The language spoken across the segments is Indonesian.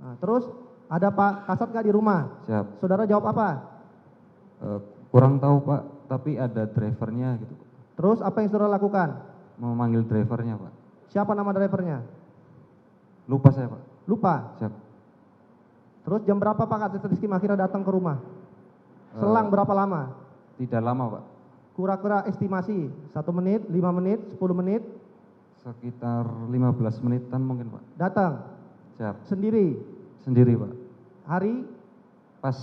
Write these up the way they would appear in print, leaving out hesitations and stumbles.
Nah, terus ada Pak Kasat nggak di rumah? Siap. Saudara jawab apa? Kurang tahu Pak, tapi ada drivernya gitu. Terus apa yang saudara lakukan? Memanggil drivernya Pak. Siapa nama drivernya? Lupa saya Pak. Lupa. Siap. Terus jam berapa Pak Kasat Rizky akhirnya datang ke rumah? Selang berapa lama? Tidak lama Pak. Kira-kira estimasi 1 menit, 5 menit, 10 menit? Sekitar 15 menitan mungkin Pak. Datang? Siap. Sendiri? Sendiri Pak. Hari? Pas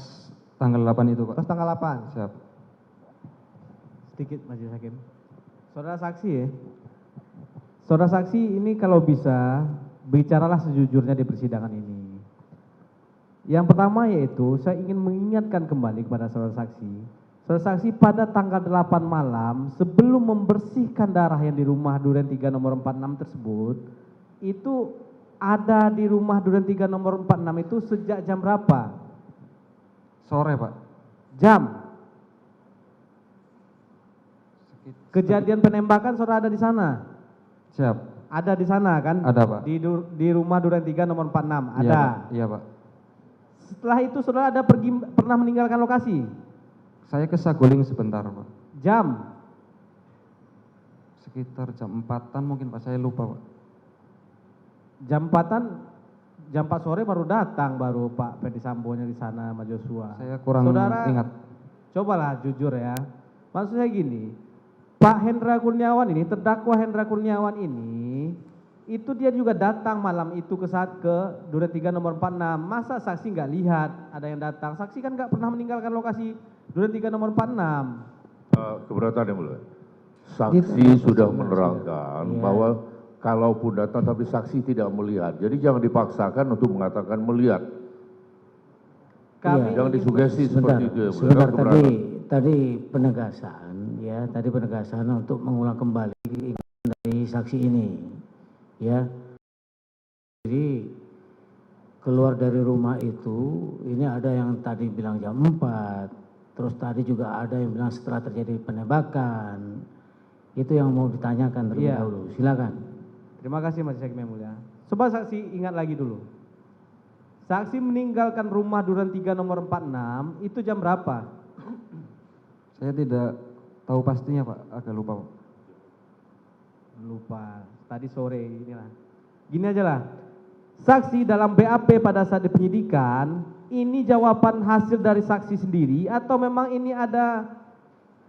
tanggal 8 itu Pak. Pas tanggal 8? Siap. Sedikit Majelis Hakim. Saudara saksi ya. Saudara saksi ini kalau bisa bicaralah sejujurnya di persidangan ini. Yang pertama yaitu saya ingin mengingatkan kembali kepada saudara saksi. Saudara saksi pada tanggal 8 malam sebelum membersihkan darah yang di rumah Duren 3 nomor 46 tersebut, itu ada di rumah Duren 3 nomor 46 itu sejak jam berapa? Sore Pak. Jam. Kejadian penembakan saudara ada di sana? Siap. Ada di sana kan? Ada Pak. Di rumah Duren 3 nomor 46 ada. Iya Pak. Iya Pak. Setelah itu saudara ada pernah meninggalkan lokasi? Saya ke Saguling sebentar Pak. Jam? Sekitar jam 4-an mungkin Pak, saya lupa Pak. Jam 4-an, jam 4 sore baru datang baru Pak Ferdi Sambo-nya di sana sama Joshua. Saya kurang saudara, ingat. Cobalah jujur ya. Maksud saya gini, Pak Hendra Kurniawan ini, terdakwa Hendra Kurniawan ini, itu dia juga datang malam itu ke Duren 3 nomor 46. Masa saksi nggak lihat ada yang datang? Saksi kan nggak pernah meninggalkan lokasi Duren 3 nomor 46. Keberatan yang mulia. Saksi sudah menerangkan bahwa kalaupun datang tapi saksi tidak melihat. Jadi jangan dipaksakan untuk mengatakan melihat. Kami jangan disugesti seperti itu. Ya, sebentar tadi penegasan ya, tadi penegasan untuk mengulang kembali dari saksi ini. Ya, jadi keluar dari rumah itu, ini ada yang tadi bilang jam 4, terus tadi juga ada yang bilang setelah terjadi penembakan. Itu yang mau ditanyakan terlebih dahulu. Silakan. Terima kasih Majelis Hakim yang mulia. Coba saksi ingat lagi dulu. Saksi meninggalkan rumah Duren 3 nomor 46 itu jam berapa? Saya tidak tahu pastinya Pak, agak lupa Pak. Lupa, tadi sore inilah. Gini aja lah, saksi dalam BAP pada saat di penyidikan, ini jawaban hasil dari saksi sendiri atau memang ini ada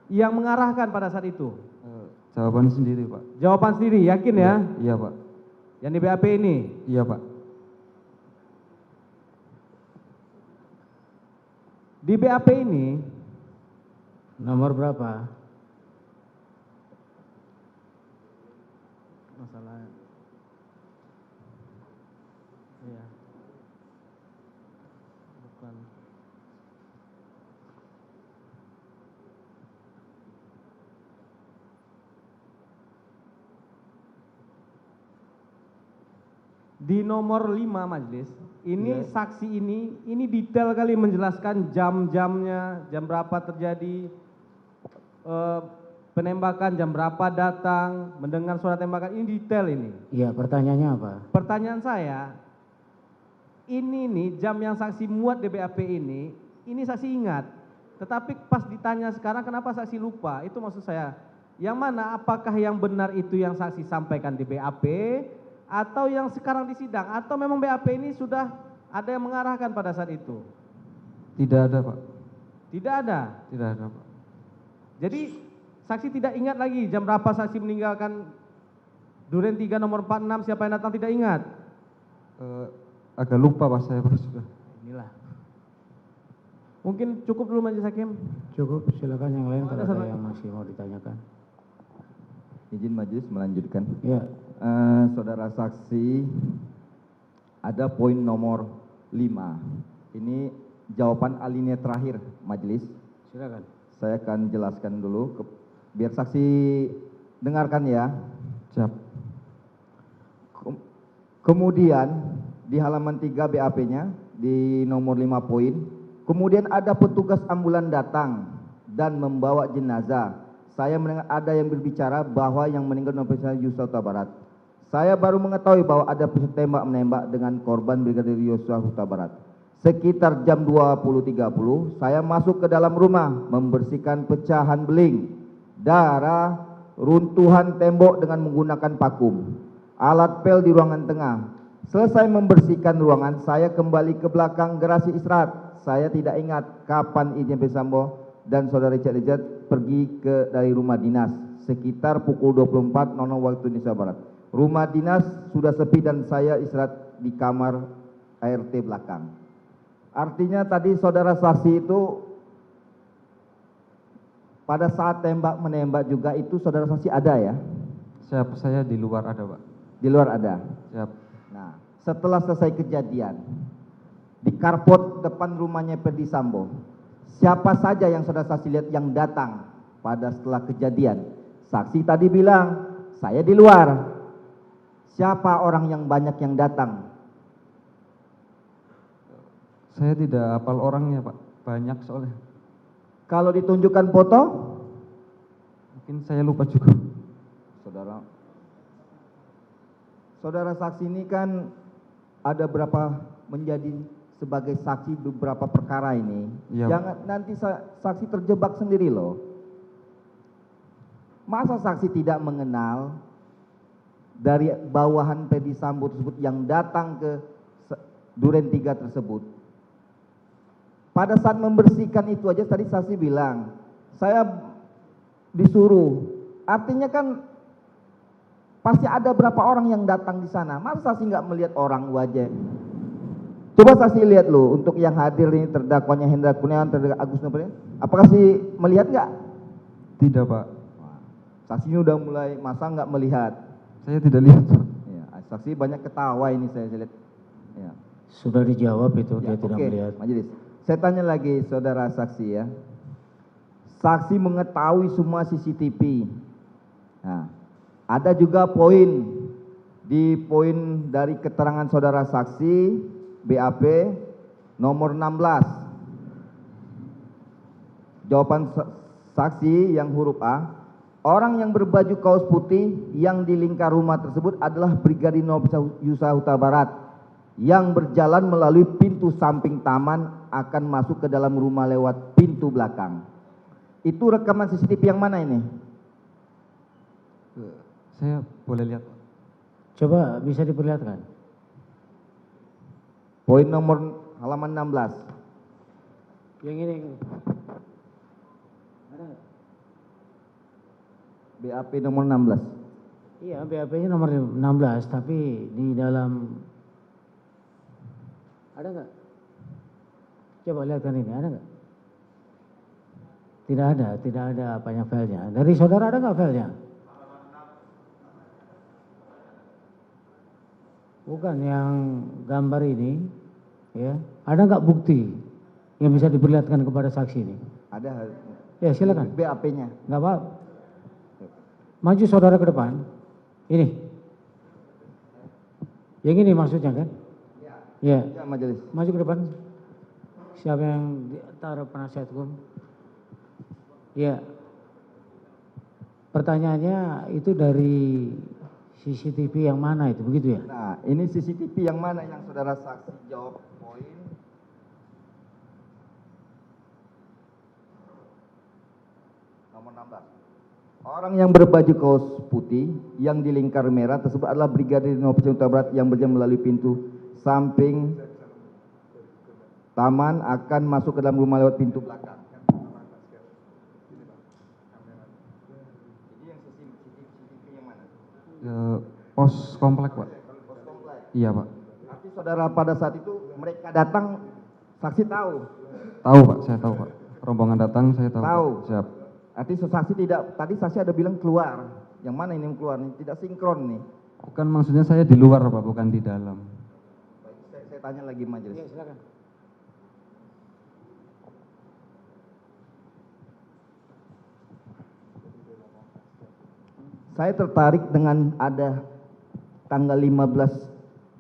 yang mengarahkan pada saat itu? Jawaban sendiri Pak. Jawaban sendiri, yakin ya? Iya Pak. Yang di BAP ini? Iya Pak. Di BAP ini, nomor berapa? masalah iya bukan di nomor 5 majelis ini saksi ini detail kali menjelaskan jam-jamnya, jam berapa terjadi penembakan, jam berapa datang, mendengar suara tembakan, ini detail ini. Iya, pertanyaannya apa? Pertanyaan saya, ini nih jam yang saksi muat di BAP ini saksi ingat. Tetapi pas ditanya sekarang kenapa saksi lupa, itu maksud saya. Yang mana, apakah yang benar itu yang saksi sampaikan di BAP, atau yang sekarang di sidang, atau memang BAP ini sudah ada yang mengarahkan pada saat itu? Tidak ada Pak. Tidak ada? Tidak ada Pak. Jadi saksi tidak ingat lagi jam berapa saksi meninggalkan Duren 3 nomor 46, siapa yang datang tidak ingat? Agak lupa Pak saya Pak sudah. Inilah. Mungkin cukup dulu Majelis Hakim. Cukup, silakan yang lain kalau ada yang masih mau ditanyakan. Izin majelis melanjutkan. Ya. Saudara saksi, ada poin nomor 5. Ini jawaban alinea terakhir majelis. Silakan. Saya akan jelaskan dulu, biar saksi dengarkan ya. Siap. Kemudian di halaman 3 BAP-nya, di nomor 5 poin, kemudian ada petugas ambulan datang dan membawa jenazah. Saya mendengar ada yang berbicara bahwa yang meninggal Nofriansah Yosua Huta Barat. Saya baru mengetahui bahwa ada peristiwa tembak-menembak dengan korban Brigadir Yosua Huta Barat. Sekitar jam 20.30, saya masuk ke dalam rumah membersihkan pecahan beling, darah, runtuhan tembok dengan menggunakan vakum, alat pel di ruangan tengah. Selesai membersihkan ruangan, saya kembali ke belakang gerasi istirahat. Saya tidak ingat kapan Irjen Ferdisambo dan saudara Richard pergi dari rumah dinas sekitar pukul 24.00 waktu Indonesia Barat. Rumah dinas sudah sepi dan saya istirahat di kamar ART belakang. Artinya tadi saudara saksi itu pada saat tembak menembak juga itu saudara saksi ada ya? Siap, saya di luar ada, Pak. Di luar ada. Siap. Nah, setelah selesai kejadian di carport depan rumahnya Ferdisambo, siapa saja yang saudara saksi lihat yang datang pada setelah kejadian? Saksi tadi bilang, saya di luar. Siapa orang yang banyak yang datang? Saya tidak hafal orangnya, Pak. Banyak soalnya. Kalau ditunjukkan foto, Mungkin saya lupa juga. saudara saksi ini kan ada berapa menjadi sebagai saksi beberapa perkara ini. Iya. Jangan nanti saksi terjebak sendiri loh. Masa saksi tidak mengenal dari bawahan Ferdisambo tersebut yang datang ke Duren 3 tersebut? Pada saat membersihkan itu aja tadi saksi bilang, saya disuruh. Artinya kan pasti ada berapa orang yang datang di sana. Masa saksi nggak melihat orang wajah? Coba saksi lihat loh, untuk yang hadir ini terdakwanya Hendra Kurniawan, terdakwa Agus Nurpatria. Apakah saksi melihat nggak? Tidak, Pak. Saksi ini udah mulai, masa nggak melihat? Saya tidak lihat, Pak. Ya, saksi banyak ketawa ini saya lihat. Ya. Sudah dijawab itu, Ya, dia tidak oke, melihat. majelis. Saya tanya lagi saudara saksi ya. Saksi mengetahui semua CCTV. Nah, ada juga poin dari keterangan saudara saksi BAP nomor 16. Jawaban saksi yang huruf A, orang yang berbaju kaos putih yang di lingkar rumah tersebut adalah Brigadir Yosua Huta Barat yang berjalan melalui pintu samping taman akan masuk ke dalam rumah lewat pintu belakang. Itu rekaman CCTV yang mana ini? Saya boleh lihat, Pak? Coba bisa diperlihatkan. Poin nomor halaman 16. Yang ini. Ada? BAP nomor 16. Iya, BAP-nya nomor 16, tapi di dalam ada nggak? Coba lihatkan ini, ada nggak? Tidak ada apanya filenya. Dari saudara ada nggak filenya? Bukan yang gambar ini, ya. Ada nggak bukti yang bisa diperlihatkan kepada saksi ini? Ada. Ya silakan. BAP-nya. Nggak apa. Maju saudara ke depan. Ini. Yang ini maksudnya kan? Ya. Ya, majelis. Maju ke depan. Siapa yang taruh penasihat hukum? Ya. Pertanyaannya itu dari CCTV yang mana itu, begitu ya? Nah, ini CCTV yang mana yang saudara saksi jawab poin? Nomor 16. Orang yang berbaju kaos putih yang di lingkar merah tersebut adalah Brigadir Yosua Huta Barat yang berjalan melalui pintu samping taman akan masuk ke dalam rumah lewat pintu belakang. Ini yang CCTV yang mana? Pos komplek, Pak. Iya, Pak. Tapi saudara pada saat itu mereka datang, saksi tahu. Tahu, Pak. Saya tahu, Pak. Rombongan datang, saya tahu. Tahu. Pak. Siap. Arti saksi tidak, tadi saksi ada bilang keluar. Yang mana ini yang keluar nih? Tidak sinkron nih. Bukan, maksudnya saya di luar, Pak, bukan di dalam. Baik, saya tanya lagi majelis. Ya, silakan. Saya tertarik dengan ada tanggal 15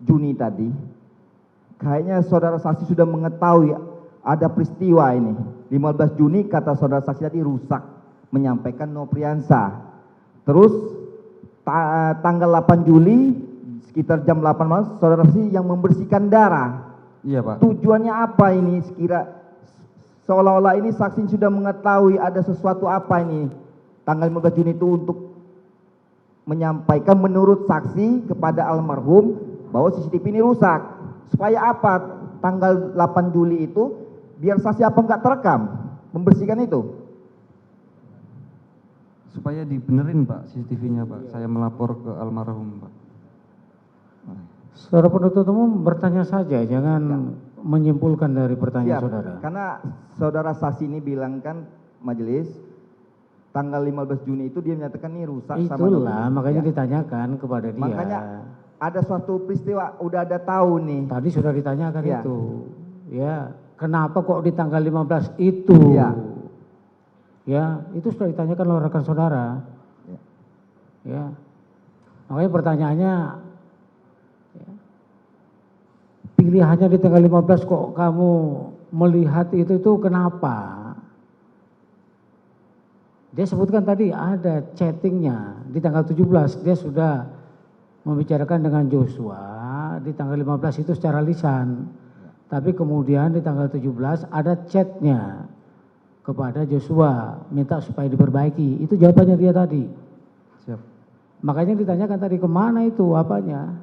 Juni tadi. Kayaknya saudara saksi sudah mengetahui ada peristiwa ini. 15 Juni kata saudara saksi tadi rusak, menyampaikan Nopriansa. Terus tanggal 8 Juli sekitar jam 8 malam saudara saksi yang membersihkan darah. Iya Pak. Tujuannya apa ini seolah-olah ini saksi sudah mengetahui ada sesuatu apa ini tanggal 15 Juni itu untuk menyampaikan menurut saksi kepada almarhum bahwa CCTV ini rusak. Supaya apa tanggal 8 Juli itu biar saksi apa enggak terekam membersihkan itu? Supaya dibenerin Pak CCTV-nya Pak. Saya melapor ke almarhum Pak. Saudara penuntut umum bertanya saja, jangan menyimpulkan dari pertanyaan Siap, saudara. karena saudara saksi ini bilang kan majelis tanggal 15 Juni itu dia menyatakan ini rusak sama Itulah, dokumen. makanya Ya. ditanyakan kepada dia. Makanya ada suatu peristiwa udah ada tahu nih. Tadi sudah ditanyakan Ya. itu. Ya, kenapa kok di tanggal 15 itu? Ya. Ya, itu sudah ditanyakan oleh rekan saudara. Ya. Ya. Makanya pertanyaannya ya, pilihannya di tanggal 15 kok kamu melihat itu kenapa? Dia sebutkan tadi ada chattingnya di tanggal 17 dia sudah membicarakan dengan Joshua di tanggal 15 itu secara lisan. Tapi kemudian di tanggal 17 ada chatnya kepada Joshua minta supaya diperbaiki. Itu jawabannya dia tadi. Siap. Makanya ditanyakan tadi kemana itu apanya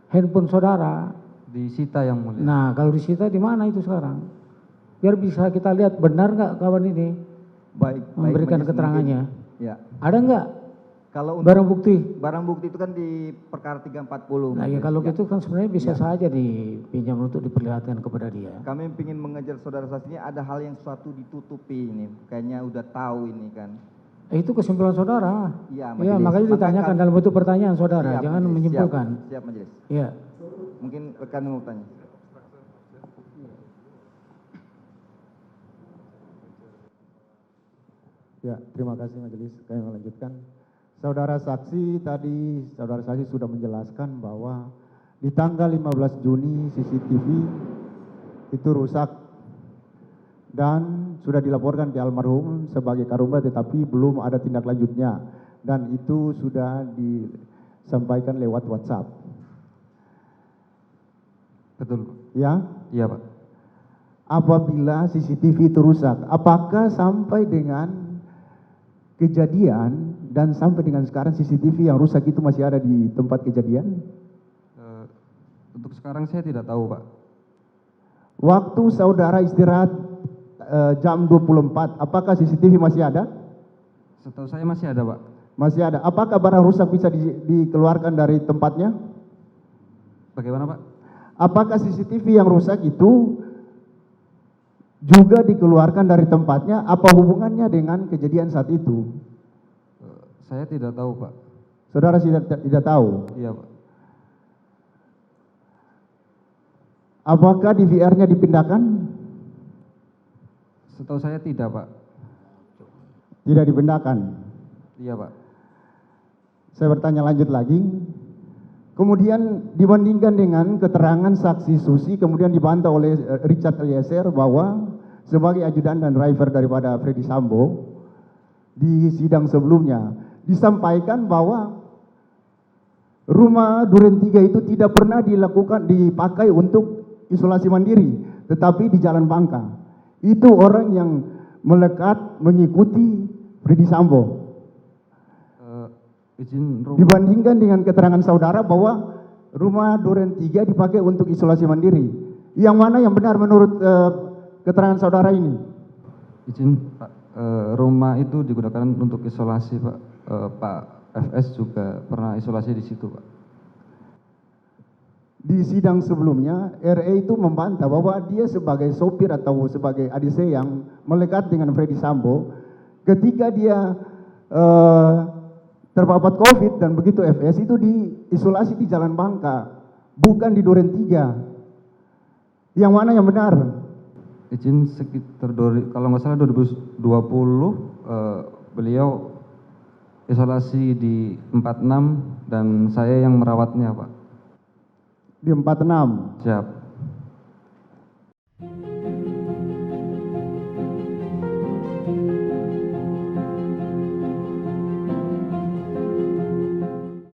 handphone saudara. Disita yang mulia. Nah kalau disita di mana itu sekarang? Biar bisa kita lihat benar nggak kawan ini Baik, memberikan majelis, keterangannya. mungkin. Ya. Ada nggak Kalau untuk barang bukti? barang bukti itu kan di perkara 340. Nah ya majelis. kalau Ya. gitu kan sebenarnya bisa saja dipinjam untuk diperlihatkan kepada dia. Kami ingin mengejar saudara saksi ini ada hal yang suatu ditutupi ini. Kayaknya udah tahu ini kan. Itu kesimpulan saudara. Iya, Ya, majelis. makanya ditanyakan Maka- dalam bentuk pertanyaan saudara, Siap, jangan majelis. menyimpulkan. Siap majelis. Ya. Mungkin rekan mau tanya. Ya, terima kasih majelis. Kami melanjutkan. Saudara saksi tadi, saudara saksi sudah menjelaskan bahwa di tanggal 15 Juni CCTV itu rusak dan sudah dilaporkan ke almarhum sebagai karumba tetapi belum ada tindak lanjutnya dan itu sudah disampaikan lewat WhatsApp. Betul. Ya, Iya Pak. apabila CCTV itu rusak, apakah sampai dengan kejadian dan sampai dengan sekarang CCTV yang rusak itu masih ada di tempat kejadian? Untuk sekarang saya tidak tahu Pak. Waktu saudara istirahat jam 24, apakah CCTV masih ada? Setahu saya masih ada Pak. Masih ada. Apakah barang rusak bisa dikeluarkan dari tempatnya? Bagaimana Pak? Apakah CCTV yang rusak itu juga dikeluarkan dari tempatnya? Apa hubungannya dengan kejadian saat itu? Saya tidak tahu Pak. Saudara tidak tahu. Iya Pak. Apakah DVR-nya dipindahkan? Setahu saya tidak Pak. Tidak dipindahkan. Iya Pak. Saya bertanya lanjut lagi. Kemudian dibandingkan dengan keterangan saksi Susi, kemudian dibantah oleh Richard Eliezer bahwa sebagai ajudan dan driver daripada Freddy Sambo di sidang sebelumnya disampaikan bahwa rumah Duren 3 itu tidak pernah dipakai untuk isolasi mandiri, tetapi di Jalan Bangka. Itu orang yang melekat mengikuti Freddy Sambo. Izin rumah. Dibandingkan dengan keterangan saudara bahwa rumah Duren 3 dipakai untuk isolasi mandiri. Yang mana yang benar menurut keterangan saudara ini? Izin Pak. Rumah itu digunakan untuk isolasi Pak. Pak FS juga pernah isolasi di situ Pak. Di sidang sebelumnya, RE itu membantah bahwa dia sebagai sopir atau sebagai ADC yang melekat dengan Freddy Sambo, ketika dia terpapar COVID dan begitu FS itu diisolasi di Jalan Bangka, bukan di Duren 3. Yang mana yang benar? Izin sekitar kalau nggak salah 2020 beliau isolasi di 46 dan saya yang merawatnya Pak. Di 46. Siap.